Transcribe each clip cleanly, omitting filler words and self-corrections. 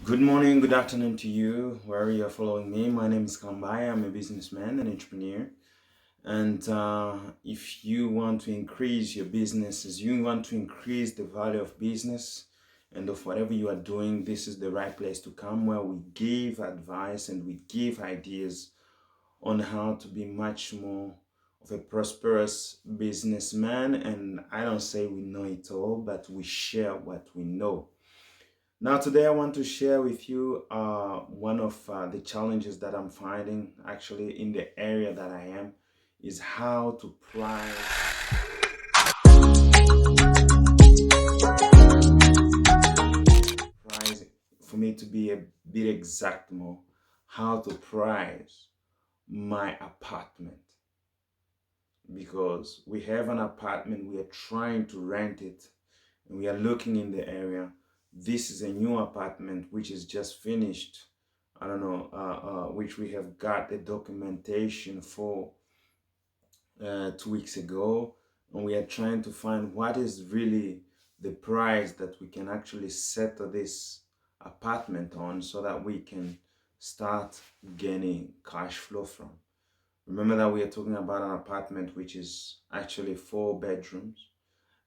Good morning, good afternoon to you, wherever you're following me. My name is Kambai. I'm a businessman and entrepreneur. And if you want to increase your businesses, you want to increase the value of business and of whatever you are doing, this is the right place to come where we give advice and we give ideas on how to be much more of a prosperous businessman. And I don't say we know it all, but we share what we know. Now, today I want to share with you one of the challenges that I'm finding actually in the area that I am is how to price for me to be a bit exact more, how to price my apartment because we have an apartment, we are trying to rent it, and we are looking in the area. This is a new apartment which is just finished. I don't know, which we have got the documentation for 2 weeks ago, and we are trying to find what is really the price that we can actually settle this apartment on so that we can start gaining cash flow from. Remember that we are talking about an apartment which is actually 4 bedrooms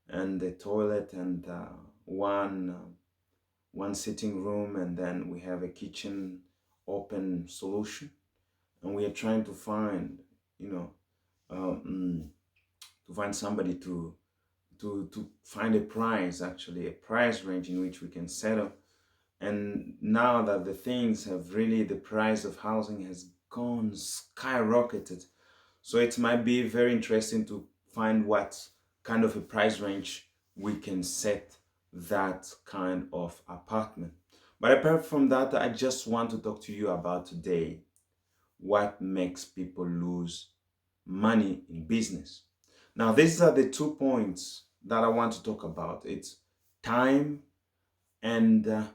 and a toilet and one sitting room, and then we have a kitchen open solution, and we are trying to find you know um, to find somebody to find a price, actually a price range in which we can settle. And now that the things have really, the price of housing has gone skyrocketed, so it might be very interesting to find what kind of a price range we can set that kind of apartment. But apart from that, I just want to talk to you about today what makes people lose money in business. Now, these are the 2 points that I want to talk about. It's time and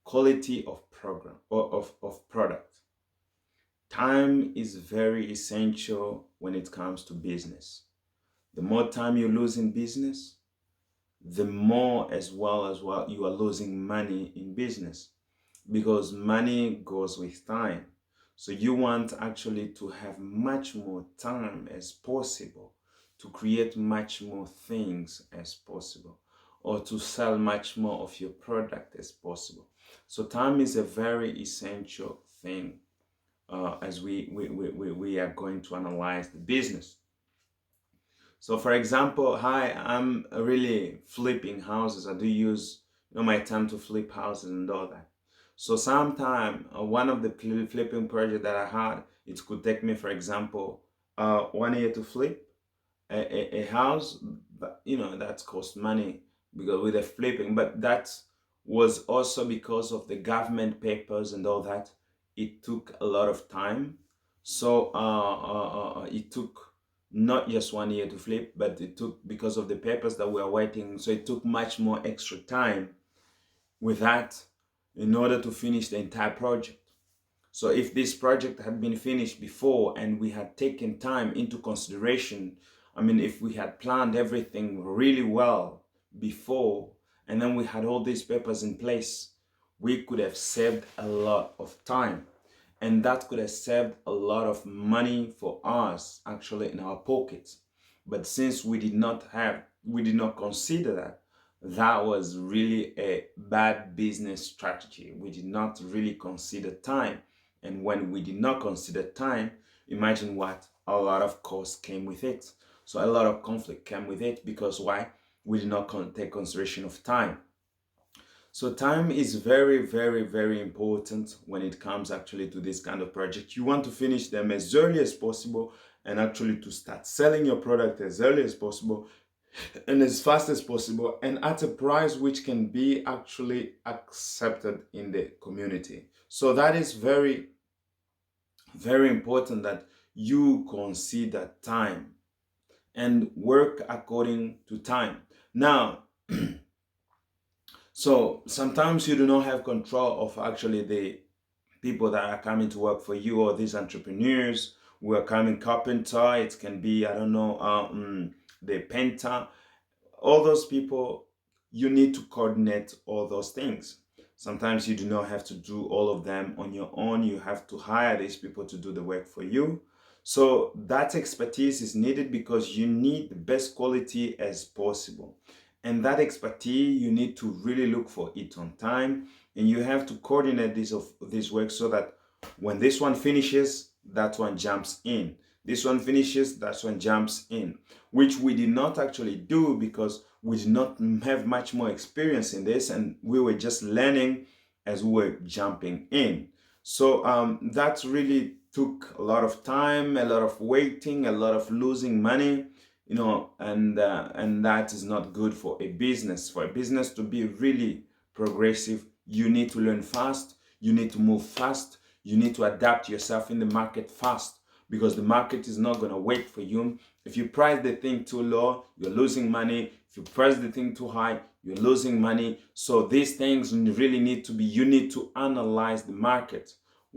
quality of program or of product. Time is very essential when it comes to business. The more time you lose in business, the more as well you are losing money in business, because money goes with time. So you want actually to have much more time as possible to create much more things as possible, or to sell much more of your product as possible. So time is a very essential thing as we are going to analyze the business. So for example, hi, I'm really flipping houses. I do use my time to flip houses and all that. So sometime one of the flipping project that I had, it could take me, for example, 1 year to flip a house, but that's cost money because with the flipping. But that was also because of the government papers and all that. It took a lot of time. So it took not just 1 year to flip, but it took, because of the papers that we are waiting, so it took much more extra time with that in order to finish the entire project. So if this project had been finished before and we had taken time into consideration, I mean, if we had planned everything really well before, and then we had all these papers in place, we could have saved a lot of time. And that could have saved a lot of money for us actually in our pockets. But since we did not consider that, that was really a bad business strategy. We did not really consider time. And when we did not consider time, imagine what a lot of costs came with it. So a lot of conflict came with it, because why? We did not take consideration of time. So time is very, very, very important when it comes actually to this kind of project. You want to finish them as early as possible, and actually to start selling your product as early as possible and as fast as possible, and at a price which can be actually accepted in the community. So that is very, very important, that you consider time and work according to time. Now, so sometimes you do not have control of actually the people that are coming to work for you, or these entrepreneurs who are coming, carpenter, it can be, I don't know, the painter, all those people. You need to coordinate all those things. Sometimes you do not have to do all of them on your own. You have to hire these people to do the work for you. So that expertise is needed because you need the best quality as possible. And that expertise, you need to really look for it on time. And you have to coordinate this work so that when this one finishes, that one jumps in. This one finishes, that one jumps in, which we did not actually do because we did not have much more experience in this, and we were just learning as we were jumping in. So that really took a lot of time, a lot of waiting, a lot of losing money, and that is not good for a business. For a business to be really progressive, you need to learn fast, you need to move fast, you need to adapt yourself in the market fast, because the market is not going to wait for you. If you price the thing too low, you're losing money. If you price the thing too high, you're losing money. So these things really need to be, you need to analyze the market.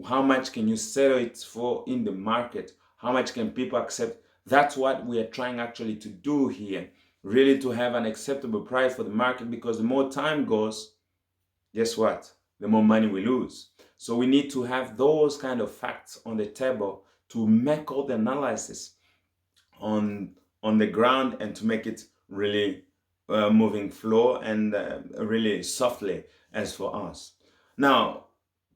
How much can you sell it for in the market? How much can people accept? That's what we are trying actually to do here. Really to have an acceptable price for the market, because the more time goes, guess what? The more money we lose. So we need to have those kind of facts on the table to make all the analysis on the ground, and to make it really moving flow and really softly as for us. Now,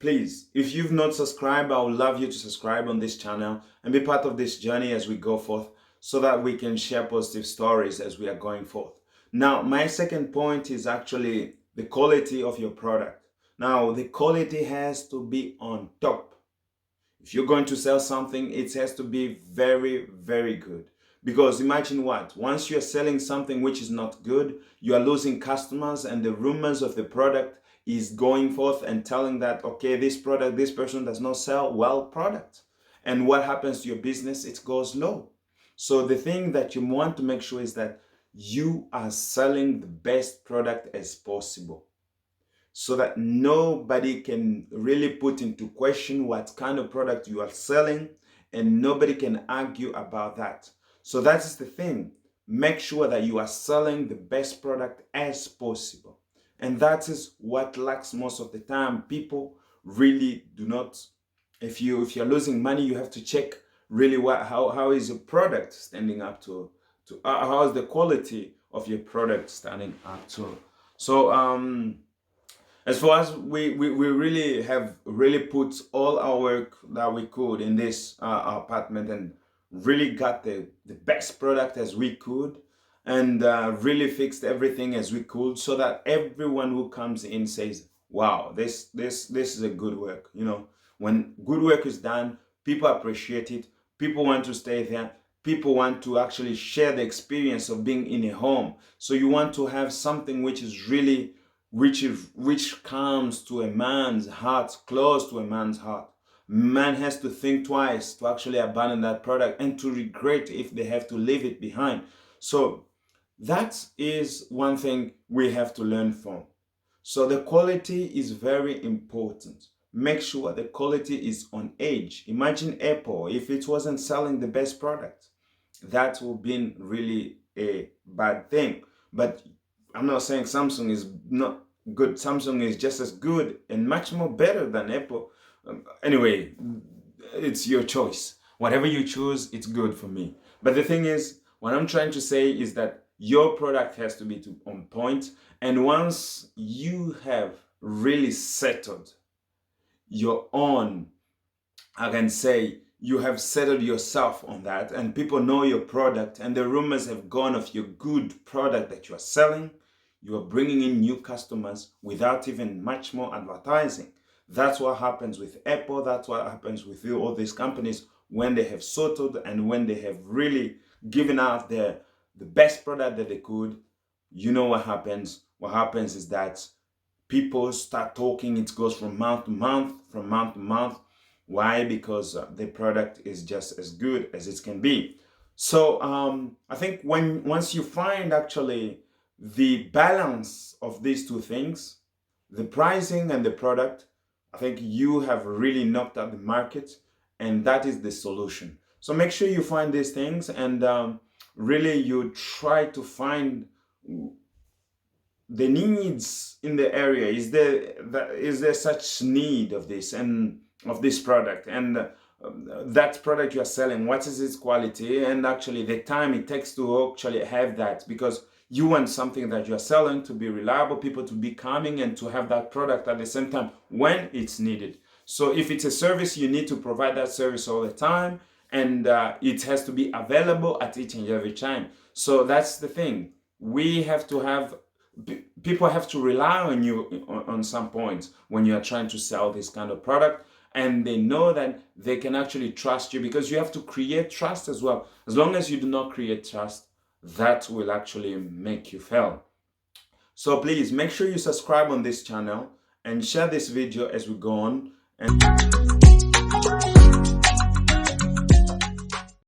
please, if you've not subscribed, I would love you to subscribe on this channel and be part of this journey as we go forth, so that we can share positive stories as we are going forth. Now, my second point is actually the quality of your product. Now, the quality has to be on top. If you're going to sell something, it has to be very, very good. Because imagine what? Once you're selling something which is not good, you are losing customers, and the rumors of the product is going forth and telling that, okay, this product, this person does not sell well product. And what happens to your business? It goes low. So the thing that you want to make sure is that you are selling the best product as possible, so that nobody can really put into question what kind of product you are selling, and nobody can argue about that. So that is the thing. Make sure that you are selling the best product as possible. And that is what lacks most of the time. People really do not, if you're losing money, you have to check really how is your product standing up to how is the quality of your product standing up to. So as far as we really have really put all our work that we could in this apartment, and really got the best product as we could, and really fixed everything as we could, so that everyone who comes in says, wow, this is a good work. When good work is done, people appreciate it, people want to stay there, people want to actually share the experience of being in a home. So you want to have something which is really, which comes to a man's heart, close to a man's heart. Man has to think twice to actually abandon that product, and to regret if they have to leave it behind. So that is one thing we have to learn from. So the quality is very important. Make sure the quality is on edge. Imagine Apple, if it wasn't selling the best product, that would be really a bad thing. But I'm not saying Samsung is not good. Samsung is just as good and much more better than Apple. Anyway, it's your choice. Whatever you choose, it's good for me. But the thing is, what I'm trying to say is that your product has to be on point. And once you have really settled your own, I can say, you have settled yourself on that, and people know your product, and the rumors have gone of your good product that you are selling, you are bringing in new customers without even much more advertising. That's what happens with Apple. That's what happens with all these companies when they have settled, and when they have really given out the best product that they could. You know what happens? What happens is that people start talking. It goes from mouth to mouth, from mouth to mouth. Why? Because the product is just as good as it can be. So I think once you find actually the balance of these two things, the pricing and the product, I think you have really knocked out the market, and that is the solution. So make sure you find these things, and really you try to find the needs in the area. Is there such need of this and of this product, and that product you are selling, what is its quality, and actually the time it takes to actually have that, because you want something that you are selling to be reliable, people to be coming and to have that product at the same time when it's needed. So if it's a service, you need to provide that service all the time, and it has to be available at each and every time. So that's the thing. We have to have people have to rely on you on some points when you are trying to sell this kind of product, and they know that they can actually trust you, because you have to create trust as well. As long as you do not create trust, that will actually make you fail. So please make sure you subscribe on this channel and share this video as we go on. And